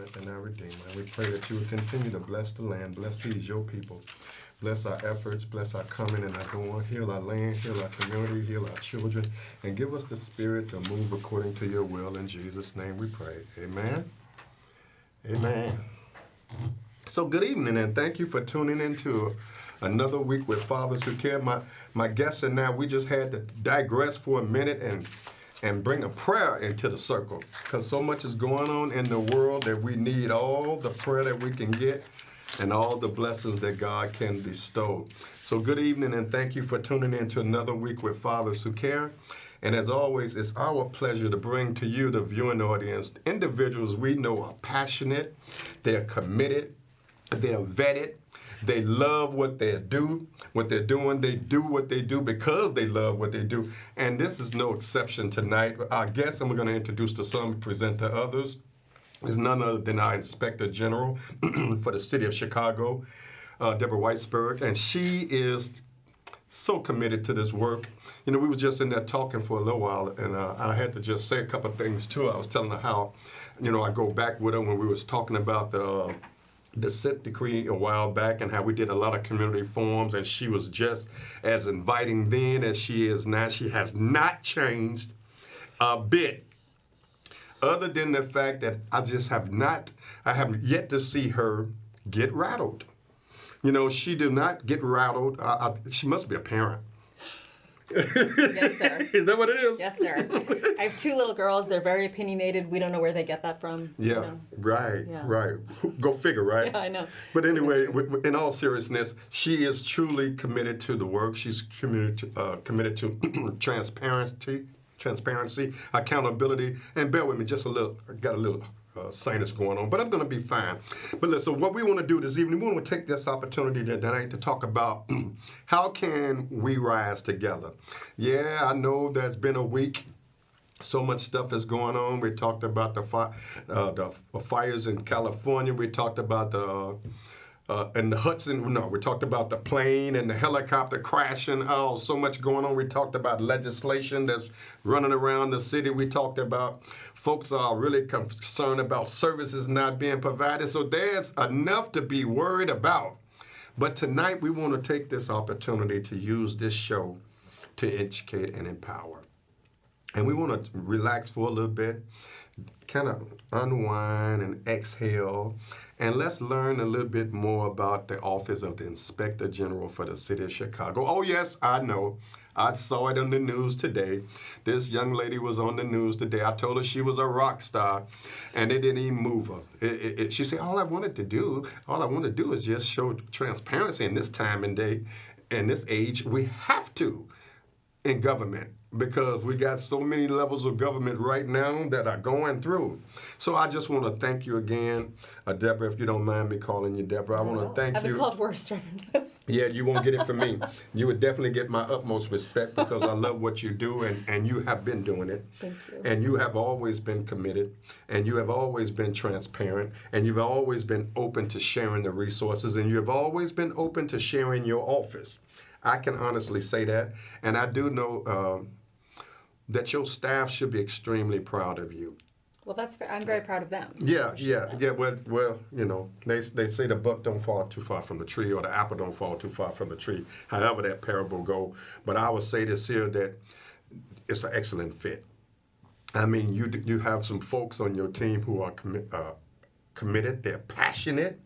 strength, and our Redeemer. And we pray that you will continue to bless the land, bless these, your people. Bless our efforts, bless our coming and our going. Heal our land, heal our community, heal our children, and give us the spirit to move according to your will. In Jesus' name we pray. Amen. Amen. So good evening, and thank you for tuning in to another week with Fathers Who Care. My guests and now, we just had to digress for a minute and bring a prayer into the circle, because so much is going on in the world that we need all the prayer that we can get and all the blessings that God can bestow. So good evening, and thank you for tuning in to another week with Fathers Who Care. And as always, it's our pleasure to bring to you, the viewing audience, individuals we know are passionate, they're committed, they're vetted, they love what they do, what they're doing. They do what they do because they love what they do. And this is no exception tonight. Our guest, and we're going to introduce to some, present to others, is none other than our Inspector General for the city of Chicago, Deborah Witzburg. And she is so committed to this work. You know, we were just in there talking for a little while, and I had to just say a couple of things too. I was telling her how, you know, I go back with her when we was talking about the consent decree a while back and how we did a lot of community forums, and she was just as inviting then as she is now. She has not changed a bit, other than the fact that I have yet to see her get rattled. You know, she did not get rattled. She must be a parent. Yes, sir. Is that what it is? Yes, sir. I have two little girls. They're very opinionated. We don't know where they get that from. Yeah, you know? right. Go figure, right? Yeah, I know. But anyway, in all seriousness, she is truly committed to the work. She's committed to transparency, accountability, and bear with me just a little. I got a little sinus going on, but I'm going to be fine. But listen, what we want to do this evening, we want to take this opportunity tonight to talk about how can we rise together. Yeah, I know there's been a week. So much stuff is going on. We talked about the fires in California. We talked about in the Hudson. No, we talked about the plane and the helicopter crashing. Oh, so much going on. We talked about legislation that's running around the city. We talked about folks are really concerned about services not being provided. So there's enough to be worried about. But tonight we want to take this opportunity to use this show to educate and empower. And we want to relax for a little bit, kind of unwind and exhale, and let's learn a little bit more about the office of the Inspector General for the city of Chicago. Oh, yes, I know. I saw it on the news today. This young lady was on the news today. I told her she was a rock star, and it didn't even move her. She said, all I want to do is just show transparency in this time and day, in this age. We have to in government, because we got so many levels of government right now that are going through. So I just want to thank you again, Deborah, if you don't mind me calling you Deborah. I want to thank you. I've been called worse, Reverend. Yeah, you won't get it from me. You would definitely get my utmost respect, because I love what you do, and you have been doing it. Thank you. And you have always been committed, and you have always been transparent, and you've always been open to sharing the resources, and you've always been open to sharing your office. I can honestly say that, and I do know that your staff should be extremely proud of you. Well, I'm very proud of them. So Yeah. Well, you know, they say the buck don't fall too far from the tree, or the apple don't fall too far from the tree. However that parable go, but I would say this here, that it's an excellent fit. I mean, you have some folks on your team who are committed. They're passionate.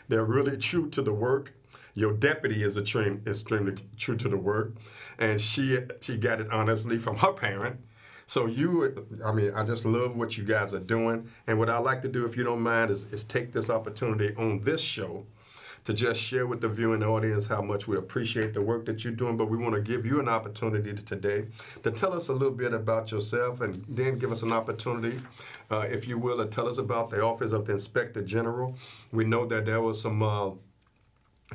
They're really true to the work. Your deputy is extremely true to the work, and she got it honestly from her parent. So I just love what you guys are doing. And what I'd like to do, if you don't mind, is take this opportunity on this show to just share with the viewing audience how much we appreciate the work that you're doing. But we want to give you an opportunity today to tell us a little bit about yourself, and then give us an opportunity, if you will, to tell us about the Office of the Inspector General. We know that there was some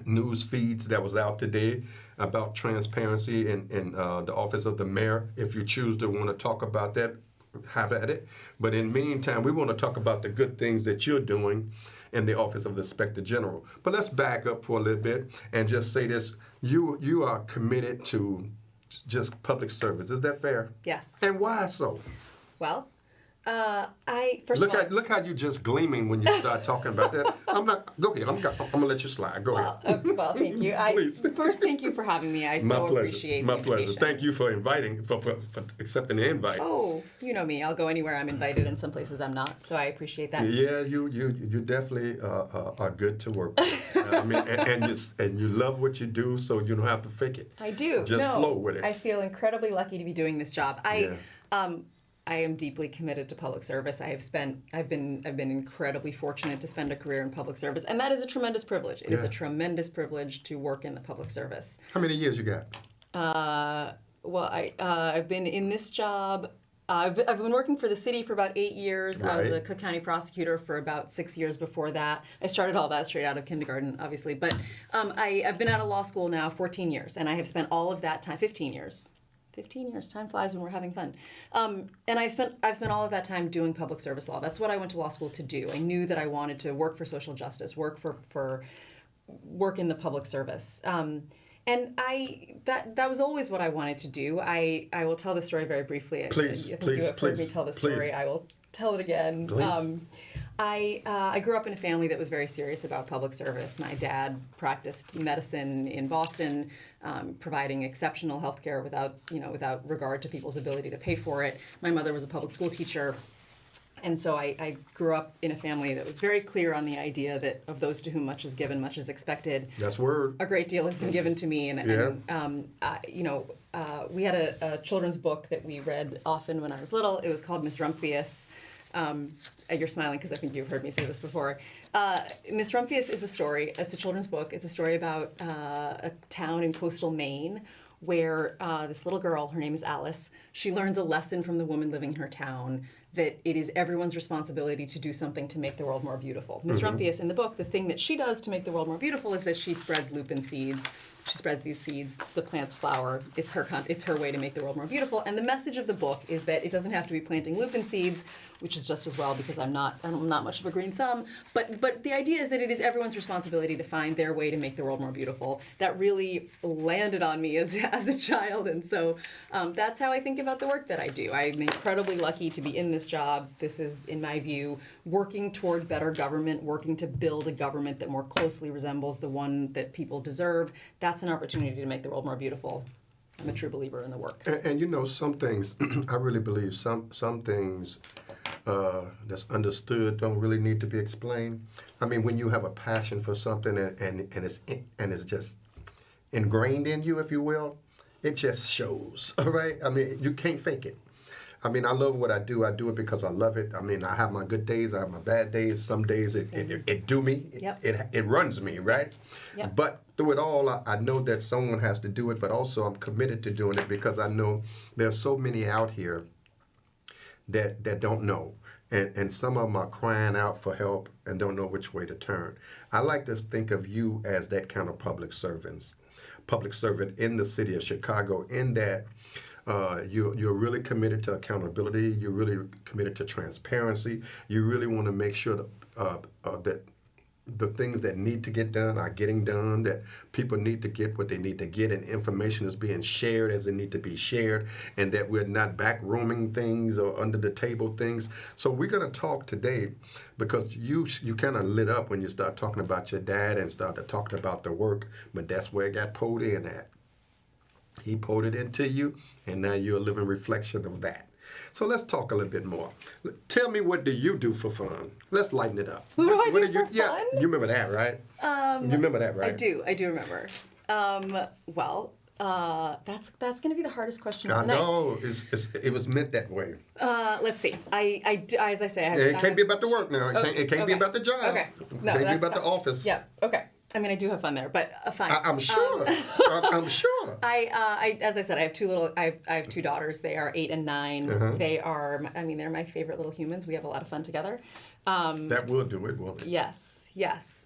news feeds that was out today about transparency in the office of the mayor. If you choose to want to talk about that, have at it. But in the meantime, we want to talk about the good things that you're doing in the office of the Inspector General. But let's back up for a little bit and just say this. You are committed to just public service. Is that fair? Yes. And why so? Well, First of all, Look how you just gleaming when you start talking about that. I'm not. Go ahead. I'm gonna let you slide. Go ahead. well, thank you. Please. First, thank you for having me. I so appreciate My the pleasure. invitation. Thank you for inviting, for accepting the invite. Oh, you know me. I'll go anywhere I'm invited, and some places I'm not. So I appreciate that. Yeah, you definitely are good to work with. I mean, and you love what you do, so you don't have to fake it. I do. Just flow with it. I feel incredibly lucky to be doing this job. I am deeply committed to public service. I've been incredibly fortunate to spend a career in public service, and that is a tremendous privilege. It is a tremendous privilege to work in the public service. How many years you got? I've been in this job. I've been working for the city for about 8 years. Right. I was a Cook County prosecutor for about 6 years before that. I started all that straight out of kindergarten, obviously. But I've been out of law school now 14 years, and I have spent all of that time, 15 years. 15 years, time flies when we're having fun. And I've spent all of that time doing public service law. That's what I went to law school to do. I knew that I wanted to work for social justice, work in the public service. And that was always what I wanted to do. I will tell the story very briefly. Please, I think please, you have heard me please, tell the story. please. I will tell it again. Please. I grew up in a family that was very serious about public service. My dad practiced medicine in Boston, providing exceptional health care without regard to people's ability to pay for it. My mother was a public school teacher. And so I grew up in a family that was very clear on the idea that of those to whom much is given, much is expected. That's word. A great deal has been given to me, we had a children's book that we read often when I was little. It was called Miss Rumphius. You're smiling because I think you've heard me say this before. Miss Rumphius is a story. It's a children's book. It's a story about a town in coastal Maine where this little girl, her name is Alice, she learns a lesson from the woman living in her town that it is everyone's responsibility to do something to make the world more beautiful. Miss Rumphius, in the book, the thing that she does to make the world more beautiful is that she spreads lupin seeds. She spreads these seeds, the plants flower. It's her way to make the world more beautiful. And the message of the book is that it doesn't have to be planting lupin seeds, which is just as well because I'm not much of a green thumb. But the idea is that it is everyone's responsibility to find their way to make the world more beautiful. That really landed on me as a child, and so that's how I think about the work that I do. I'm incredibly lucky to be in this job. This is, in my view, working toward better government, working to build a government that more closely resembles the one that people deserve. That's an opportunity to make the world more beautiful. I'm a true believer in the work. And some things, I really believe some things that's understood don't really need to be explained. I mean, when you have a passion for something and it's just ingrained in you, if you will, it just shows, all right? I mean, you can't fake it. I mean, I love what I do. I do it because I love it. I mean, I have my good days. I have my bad days. Some days it do me. Yep. It runs me, right? Yep. But through it all, I know that someone has to do it, but also I'm committed to doing it because I know there's so many out here that don't know. And some of them are crying out for help and don't know which way to turn. I like to think of you as that kind of public servant in the city of Chicago, in that you're really committed to accountability. You're really committed to transparency. You really want to make sure that the things that need to get done are getting done, that people need to get what they need to get, and information is being shared as it need to be shared, and that we're not backrooming things or under the table things. So we're going to talk today because you kind of lit up when you start talking about your dad and started talking about the work, but that's where it got pulled in at. He poured it into you, and now you're a living reflection of that. So let's talk a little bit more. Tell me, what do you do for fun? Let's lighten it up. What do I do for Yeah, fun? you remember that, right? You remember that, right? I do remember. That's going to be the hardest question of I the night. know. It was meant that way. Let's see. As I say, It can't be about the work now. It can't be about the job. Okay. No, it can't be that's about the fine. office. Yeah. Okay. I mean, I do have fun there, but fine. I'm sure. I'm sure. As I said, I have two daughters. They are 8 and 9. Uh-huh. They're my favorite little humans. We have a lot of fun together. That will do it, won't it? Yes.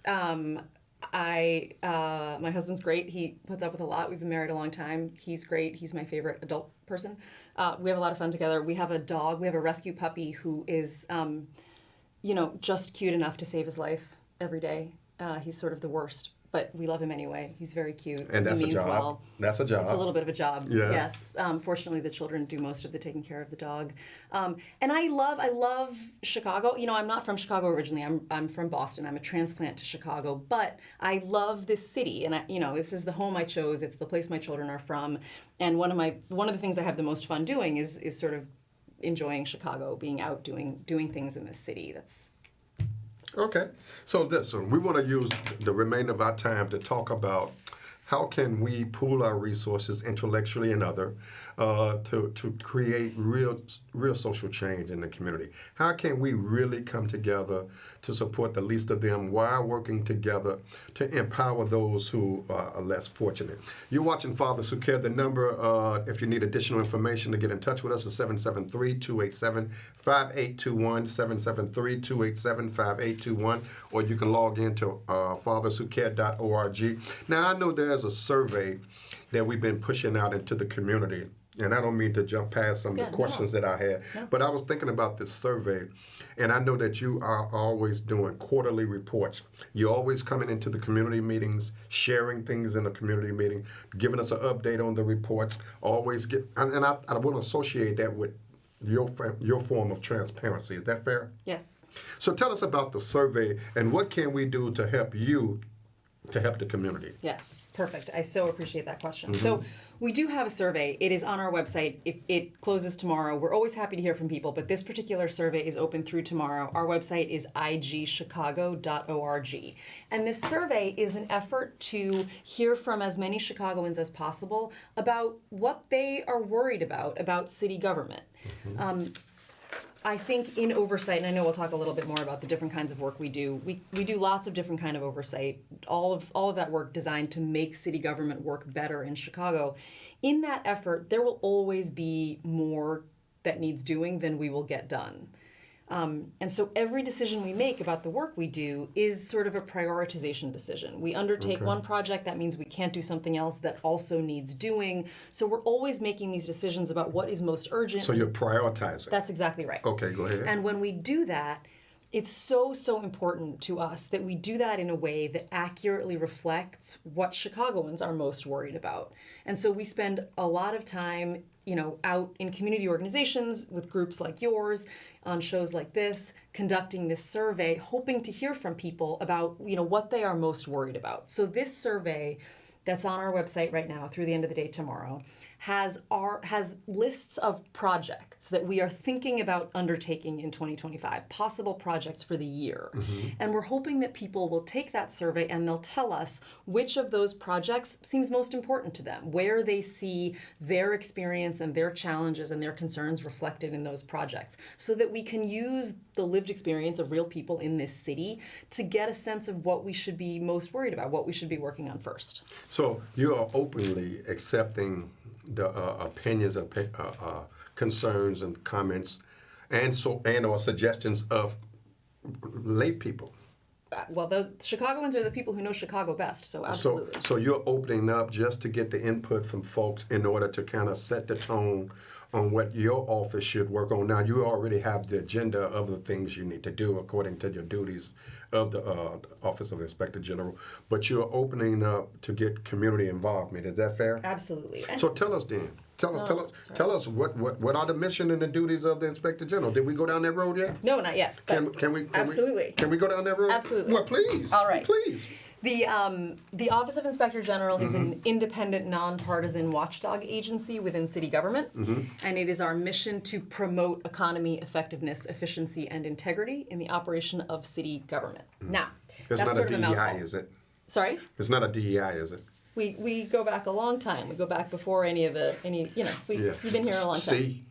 My husband's great. He puts up with a lot. We've been married a long time. He's great. He's my favorite adult person. We have a lot of fun together. We have a dog. We have a rescue puppy who is, just cute enough to save his life every day. He's sort of the worst, but we love him anyway. He's very cute. And that's he a means job. well. That's a job. It's a little bit of a job. Yeah. Yes. Fortunately, the children do most of the taking care of the dog. And I love Chicago. You know, I'm not from Chicago originally. I'm from Boston. I'm a transplant to Chicago, but I love this city, and this is the home I chose. It's the place my children are from, and one of the things I have the most fun doing is sort of enjoying Chicago, being out doing things in this city. That's Okay. So we want to use the remainder of our time to talk about how can we pool our resources intellectually and other to create real social change in the community? How can we really come together to support the least of them while working together to empower those who are less fortunate? You're watching Fathers Who Care. The number, if you need additional information to get in touch with us, is 773-287-5821, 773-287-5821, or you can log into fatherswhocare.org. Now, I know there's a survey that we've been pushing out into the community, and I don't mean to jump past some of the questions that I had, but I was thinking about this survey, and I know that you are always doing quarterly reports. You're always coming into the community meetings, sharing things in the community meeting, giving us an update on the reports. I want to associate that with your form of transparency. Is that fair? yes. So tell us about the survey and what can we do to help you to help the community? Yes, perfect. I so appreciate that question. So we do have a survey. It is on our website. It closes tomorrow. We're always happy to hear from people, but this particular survey is open through tomorrow. Our website is igchicago.org. And this survey is an effort to hear from as many Chicagoans as possible about what they are worried about city government. I think in oversight, and I know we'll talk a little bit more about the different kinds of work we do. We do lots of different kind of oversight, all of that work designed to make city government work better in Chicago. In that effort, there will always be more that needs doing than we will get done. And so every decision we make about the work we do is sort of a prioritization decision. We undertake one project, that means we can't do something else that also needs doing. So we're always making these decisions about what is most urgent. So you're prioritizing. That's exactly right. Okay, go ahead. And when we do that, it's so important to us that we do that in a way that accurately reflects what Chicagoans are most worried about. And so we spend a lot of time out in community organizations with groups like yours, on shows like this, conducting this survey, hoping to hear from people about, what they are most worried about. So this survey that's on our website right now through the end of the day tomorrow has lists of projects that we are thinking about undertaking in 2025, possible projects for the year. And we're hoping that people will take that survey and they'll tell us which of those projects seems most important to them, where they see their experience and their challenges and their concerns reflected in those projects, so that we can use the lived experience of real people in this city to get a sense of what we should be most worried about, what we should be working on first. So you are openly accepting the opinions, concerns, and comments, or suggestions of lay people. Well, the Chicagoans are the people who know Chicago best, so absolutely. So you're opening up just to get the input from folks in order to kind of set the tone on what your office should work on. Now, you already have the agenda of the things you need to do according to your duties of the Office of Inspector General, but you're opening up to get community involvement. Is that fair? Absolutely. So tell us then. Tell us what are the mission and the duties of the Inspector General? Did we go down that road yet? No, not yet. Can we? Absolutely. Can we go down that road? Absolutely. Well, please. All right. Please. The Office of Inspector General is an independent, nonpartisan watchdog agency within city government, and it is our mission to promote economy, effectiveness, efficiency, and integrity in the operation of city government. Now, It's that's not sort a of a DEI, mouthful. is it? Sorry? It's not a DEI, is it? We go back a long time. We go back before we've been here a long time. See?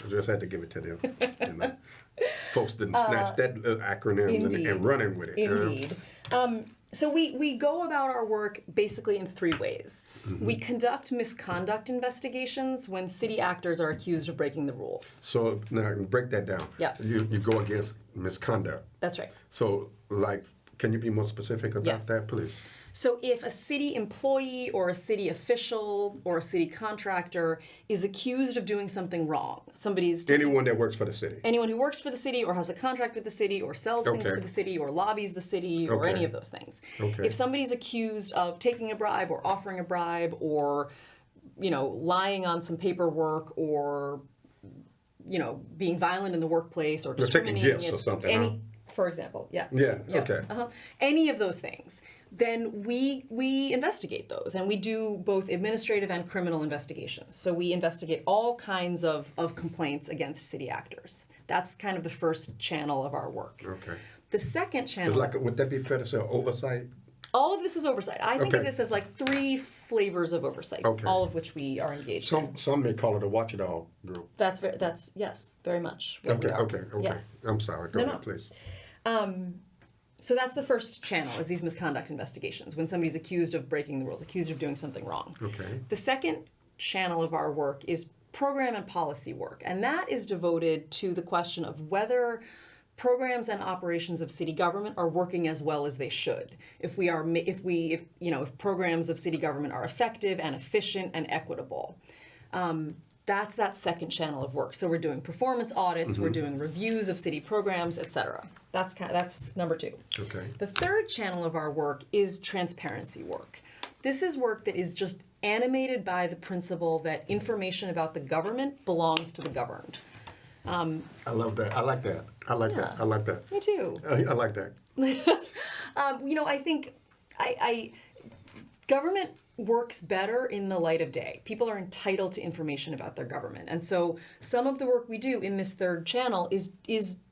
I just had to give it to them. Folks didn't snatch that acronym and running with it. Indeed. So we go about our work basically in three ways. We conduct misconduct investigations when city actors are accused of breaking the rules. So now break that down. Yeah. You go against misconduct. That's right. So Can you be more specific about Yes. that, please? So if a city employee or a city official or a city contractor is accused of doing something wrong, Anyone that works for the city. anyone who works for the city or has a contract with the city or sells things Okay. to the city or lobbies the city or Okay. any of those things. Okay. If somebody's accused of taking a bribe or offering a bribe or, lying on some paperwork or, being violent in the workplace or taking discriminating gifts or something, huh? for example, yeah. Yeah, okay. Any of those things, then we investigate those, and we do both administrative and criminal investigations. So we investigate all kinds of complaints against city actors. That's kind of the first channel of our work. Okay. The second channel, Would that be fair to say oversight? all of this is oversight. I think of Okay. this as like 3 flavors of oversight, Okay. all of which we are engaged in. Some may call it a watchdog group. That's yes, very much what we are. Okay. Yes. I'm sorry. Go No, ahead, no. please. So that's the first channel, is these misconduct investigations, when somebody's accused of breaking the rules, accused of doing something wrong. Okay. The second channel of our work is program and policy work, and that is devoted to the question of whether programs and operations of city government are working as well as they should. If programs of city government are effective and efficient and equitable. That's that second channel of work. So we're doing performance audits, we're doing reviews of city programs, etc. That's number 2. Okay. The third channel of our work is transparency work. This is work that is just animated by the principle that information about the government belongs to the governed. I love that. I like that. I like that. I like that. Me too. I like that. I think government works better in the light of day. People are entitled to information about their government. And so some of the work we do in this third channel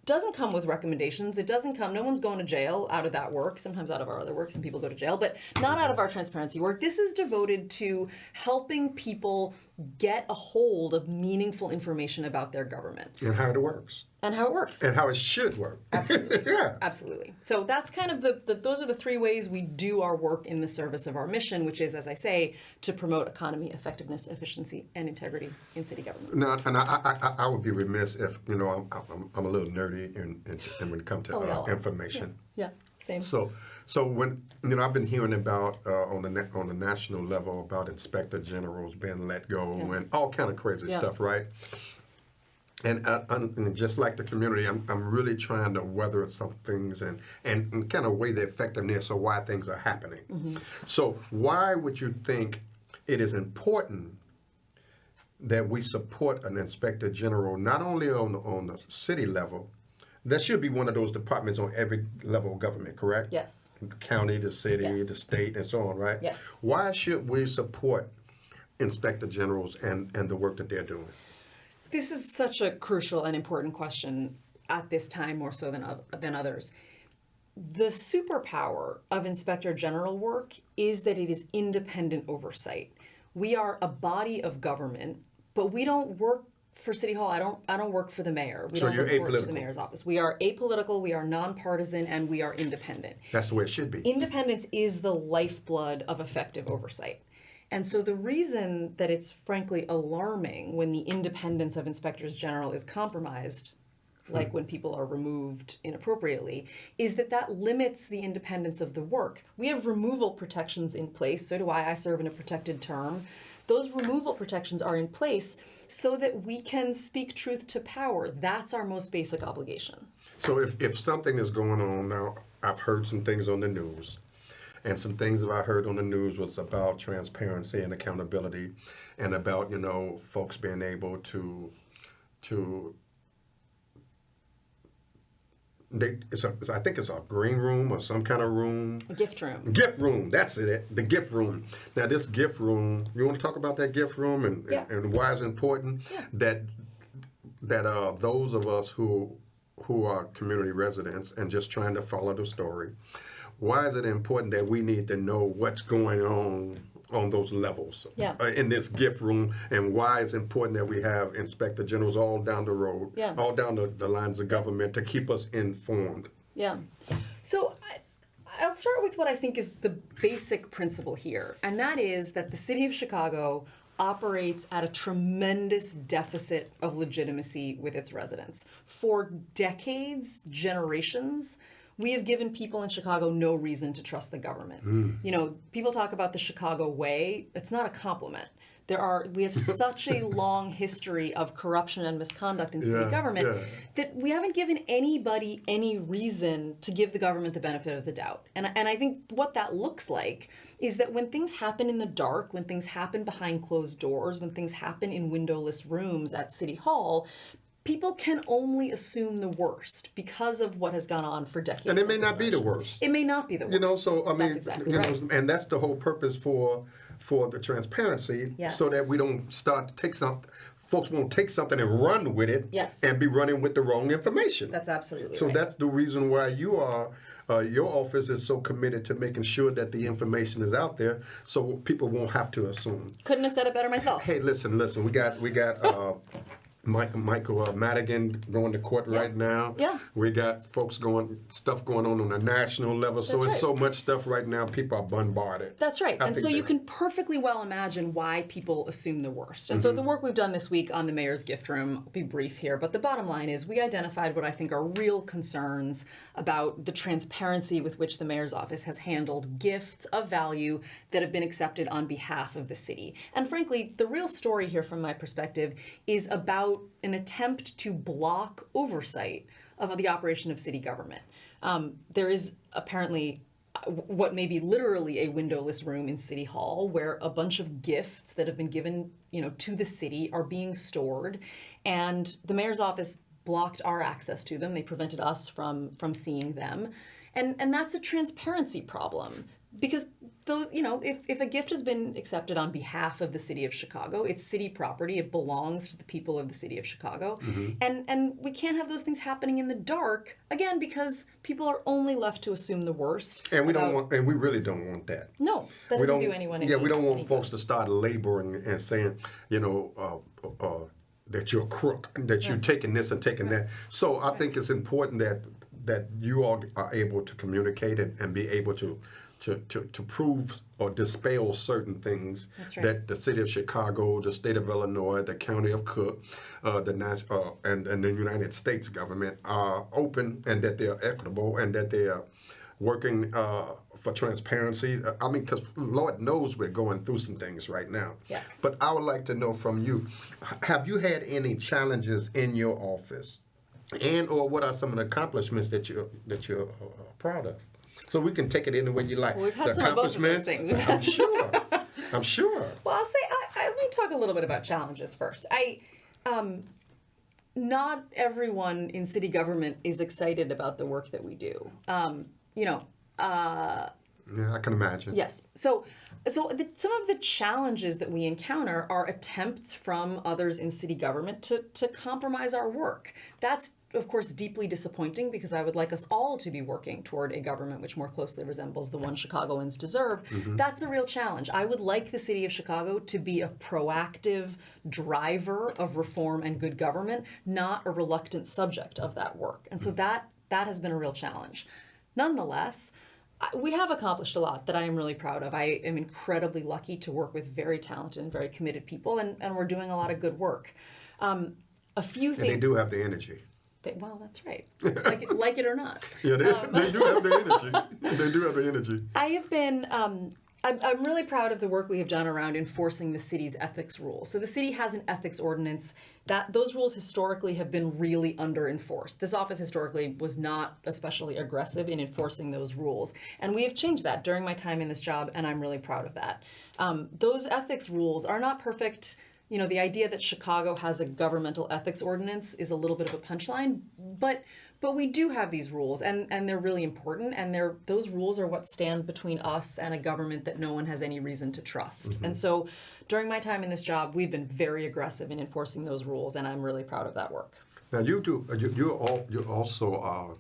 doesn't come with recommendations. It doesn't come, no one's going to jail out of that work. Sometimes out of our other work, some people go to jail, but not out of our transparency work. This is devoted to helping people get a hold of meaningful information about their government. And how it works. And how it works. And how it should work. Absolutely. Yeah. Absolutely. So that's kind of those are the 3 ways we do our work in the service of our mission, which is, as I say, to promote economy, effectiveness, efficiency, and integrity in city government. Now, and I would be remiss if, I'm a little nerdy and when it comes to Oh, yeah. information. Yeah, same. So when I've been hearing about on the national level about inspector generals being let go and all kind of crazy stuff, right? And just like the community, I'm really trying to weather some things and kind of weigh the effectiveness of why things are happening. Mm-hmm. So why would you think it is important that we support an inspector general not only on the city level? That should be one of those departments on every level of government, correct? Yes. The county, the city, Yes. the state, and so on, right? Yes. Why should we support inspector generals and the work that they're doing? This is such a crucial and important question at this time, more so than others. The superpower of inspector general work is that it is independent oversight. We are a body of government, but we don't work for City Hall. I don't work for the mayor. We So don't you're report to the apolitical. mayor's office. We are apolitical, we are nonpartisan, and we are independent. That's the way it should be. Independence is the lifeblood of effective oversight. And so the reason that it's frankly alarming when the independence of inspectors general is compromised, like when people are removed inappropriately, is that limits the independence of the work. We have removal protections in place, so do I serve in a protected term. Those removal protections are in place so that we can speak truth to power. That's our most basic obligation. So if something is going on now, I've heard some things on the news, and some things that I heard on the news was about transparency and accountability, and about folks being able to I think it's a green room or some kind of room. A gift room. Gift room, that's it, the gift room. Now this gift room, you want to talk about that gift room and why it's important? Yeah. That those of us who are community residents and just trying to follow the story, why is it important that we need to know what's going on those levels in this gift room, and why it's important that we have inspector generals all down the road, all down the lines of government to keep us informed? Yeah. So I'll start with what I think is the basic principle here, and that is that the city of Chicago operates at a tremendous deficit of legitimacy with its residents. For decades, generations, we have given people in Chicago no reason to trust the government. You know, people talk about the Chicago way. It's not a compliment. We have such a long history of corruption and misconduct in city government that we haven't given anybody any reason to give the government the benefit of the doubt. And I think what that looks like is that when things happen in the dark, when things happen behind closed doors, when things happen in windowless rooms at City Hall, people can only assume the worst because of what has gone on for decades. And it may not be the worst. It may not be the worst. You know, so I mean, that's exactly right. and that's the whole purpose for the transparency, so that we don't start to take something. Folks won't take something and run with it, and be running with the wrong information. That's absolutely so right. that's the reason why your office is so committed to making sure that the information is out there, so people won't have to assume. Couldn't have said it better myself. Hey, listen. We got. Michael Madigan going to court right now. Yeah. We got stuff going on a national level. So it's so much stuff right now, people are bombarded. That's right. And so you can perfectly well imagine why people assume the worst. And so the work we've done this week on the mayor's gift room, I'll be brief here, but the bottom line is we identified what I think are real concerns about the transparency with which the mayor's office has handled gifts of value that have been accepted on behalf of the city. And frankly, the real story here from my perspective is about an attempt to block oversight of the operation of city government. There is apparently what may be literally a windowless room in City Hall where a bunch of gifts that have been given, to the city are being stored, and the mayor's office blocked our access to them. They prevented us from seeing them. And that's a transparency problem. Because those, if a gift has been accepted on behalf of the city of Chicago, it's city property, it belongs to the people of the city of Chicago. And we can't have those things happening in the dark, again, because people are only left to assume the worst. And we really don't want that. No, that doesn't do anyone any we don't want any folks good. to start laboring and saying, that you're a crook, that you're taking this and taking that. So I think it's important that you all are able to communicate and be able to prove or dispel certain things that the city of Chicago, the state of Illinois, the county of Cook, and the United States government are open, and that they're equitable, and that they are working for transparency. I mean, because Lord knows we're going through some things right now. Yes. But I would like to know from you, have you had any challenges in your office, or what are some of the accomplishments that you're proud of? So we can take it any way you like. Well, we've had some of both of those things. I'm sure. Well, I'll say, let me talk a little bit about challenges first. Not everyone in city government is excited about the work that we do. Yeah, I can imagine. Yes. So some of the challenges that we encounter are attempts from others in city government to compromise our work. That's, of course, deeply disappointing, because I would like us all to be working toward a government which more closely resembles the one Chicagoans deserve. That's a real challenge. I would like the city of Chicago to be a proactive driver of reform and good government, not a reluctant subject of that work. And so that has been a real challenge. Nonetheless, we have accomplished a lot that I am really proud of. I am incredibly lucky to work with very talented and very committed people, and we're doing a lot of good work. A few things. And they do have the energy. Well, that's right. Like it or not. Yeah, they do have the energy. They do have the energy. I have been. I'm really proud of the work we have done around enforcing the city's ethics rules. So the city has an ethics ordinance that those rules historically have been really under-enforced. This office historically was not especially aggressive in enforcing those rules. And we have changed that during my time in this job, and I'm really proud of that. Those ethics rules are not perfect. The idea that Chicago has a governmental ethics ordinance is a little bit of a punchline, but we do have these rules, and they're really important, and those rules are what stand between us and a government that no one has any reason to trust. And so during my time in this job, we've been very aggressive in enforcing those rules, and I'm really proud of that work. Now you also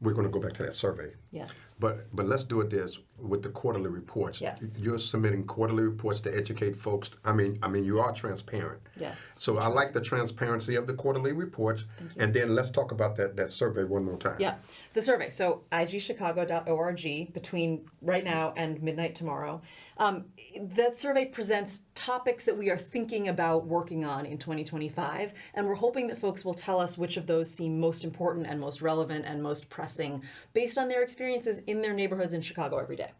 we're going to go back to that survey Yes. But let's do it this with the quarterly reports. Yes. You're submitting quarterly reports to educate folks. I mean, you are transparent. Yes. So I like the transparency of the quarterly reports. And then let's talk about that survey one more time. Yeah, the survey. So igchicago.org between right now and midnight tomorrow. That survey presents topics that we are thinking about working on in 2025, and we're hoping that folks will tell us which of those seem most important and most relevant and most pressing based on their experiences in their neighborhoods in Chicago every day.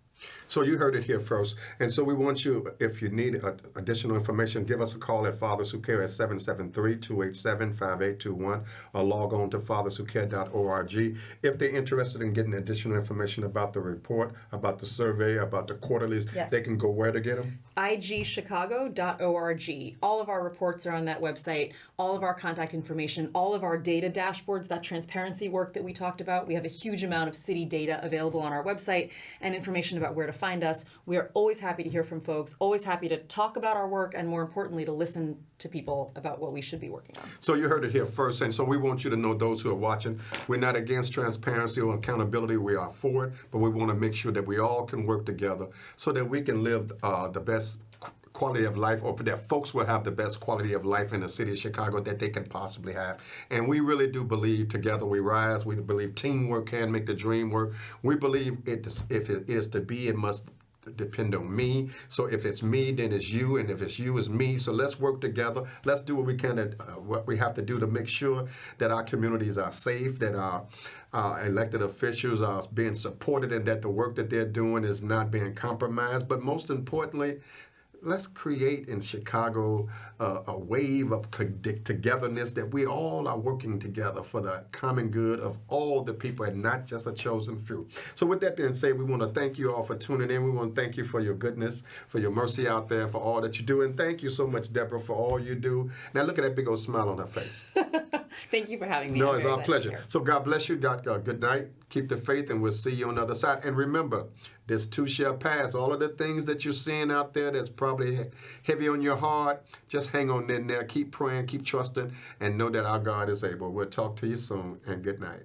So you heard it here first. And so we want you, if you need additional information, give us a call at Fathers Who Care at 773-287-5821 or log on to fatherswhocare.org. If they're interested in getting additional information about the report, about the survey, about the quarterlies, Yes. they can go where to get them? igchicago.org. All of our reports are on that website, all of our contact information, all of our data dashboards, that transparency work that we talked about. We have a huge amount of city data available on our website and information about where to find us. We are always happy to hear from folks, always happy to talk about our work, and more importantly, to listen to people about what we should be working on. So you heard it here first, and so we want you to know, those who are watching, we're not against transparency or accountability. We are for it, but we want to make sure that we all can work together so that we can live the best quality of life, or that folks will have the best quality of life in the city of Chicago that they can possibly have. And we really do believe together we rise. We believe teamwork can make the dream work. We believe if it is to be, it must depend on me. So if it's me, then it's you, and if it's you, it's me. So let's work together. Let's do what we can, what we have to do to make sure that our communities are safe, that our elected officials are being supported, and that the work that they're doing is not being compromised. But most importantly, let's create in Chicago a wave of togetherness, that we all are working together for the common good of all the people and not just a chosen few. So with that being said, we want to thank you all for tuning in. We want to thank you for your goodness, for your mercy out there, for all that you do. And thank you so much, Deborah, for all you do. Now look at that big old smile on her face. Thank you for having me. No, I'm it's very our glad to be pleasure. here. So God bless you. God, good night. Keep the faith, and we'll see you on the other side. And remember, this too shall pass. All of the things that you're seeing out there that's probably heavy on your heart, just hang on in there. Keep praying, keep trusting, and know that our God is able. We'll talk to you soon, and good night.